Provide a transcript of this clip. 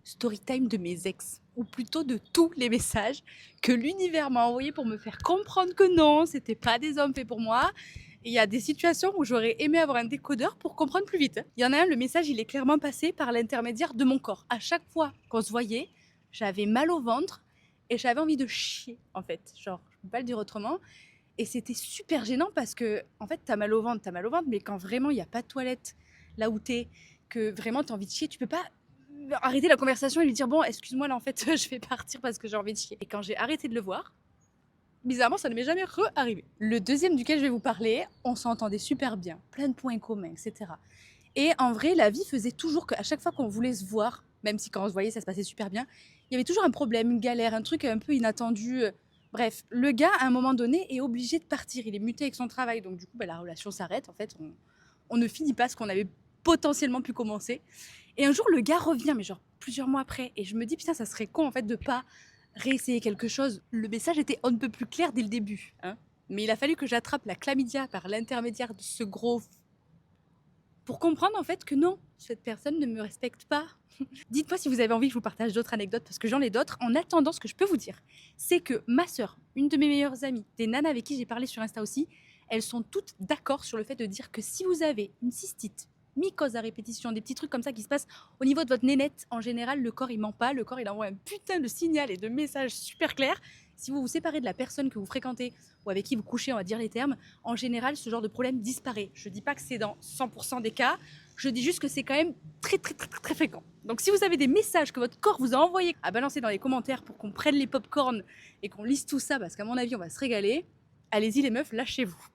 story time de mes ex, ou plutôt de tous les messages que l'univers m'a envoyés pour me faire comprendre que non, c'était pas des hommes faits pour moi. Et il y a des situations où j'aurais aimé avoir un décodeur pour comprendre plus vite. Il y en a un, le message, il est clairement passé par l'intermédiaire de mon corps. À chaque fois qu'on se voyait, j'avais mal au ventre et j'avais envie de chier, en fait. Genre, je peux pas le dire autrement. Et c'était super gênant parce que, en fait, t'as mal au ventre, mais quand vraiment il n'y a pas de toilette là où t'es, que vraiment t'as envie de chier, tu peux pas arrêter la conversation et lui dire bon, excuse-moi, là en fait, je vais partir parce que j'ai envie de chier. Et quand j'ai arrêté de le voir, bizarrement, ça ne m'est jamais re-arrivé. Le deuxième duquel je vais vous parler, on s'entendait super bien, plein de points communs, etc. Et en vrai, la vie faisait toujours qu'à chaque fois qu'on voulait se voir, même si quand on se voyait, ça se passait super bien, il y avait toujours un problème, une galère, un truc un peu inattendu. Bref, le gars, à un moment donné, est obligé de partir. Il est muté avec son travail. Donc, du coup, la relation s'arrête. En fait, on ne finit pas ce qu'on avait potentiellement pu commencer. Et un jour, le gars revient, mais genre plusieurs mois après. Et je me dis, putain, ça serait con, en fait, de pas réessayer quelque chose. Le message était on ne peut plus clair dès le début. Hein, mais il a fallu que j'attrape la chlamydia par l'intermédiaire de ce gros pour comprendre en fait que non, cette personne ne me respecte pas. Dites-moi si vous avez envie que je vous partage d'autres anecdotes parce que j'en ai d'autres. En attendant, ce que je peux vous dire, c'est que ma sœur, une de mes meilleures amies, des nanas avec qui j'ai parlé sur Insta aussi, elles sont toutes d'accord sur le fait de dire que si vous avez une cystite, mycose à répétition, des petits trucs comme ça qui se passent au niveau de votre nénette, en général, le corps il ment pas, le corps il envoie un putain de signal et de message super clair. Si vous vous séparez de la personne que vous fréquentez ou avec qui vous couchez, on va dire les termes, en général, ce genre de problème disparaît. Je dis pas que c'est dans 100% des cas, je dis juste que c'est quand même très fréquent. Donc si vous avez des messages que votre corps vous a envoyés à balancer dans les commentaires pour qu'on prenne les pop-corn et qu'on lise tout ça, parce qu'à mon avis, on va se régaler, allez-y les meufs, lâchez-vous.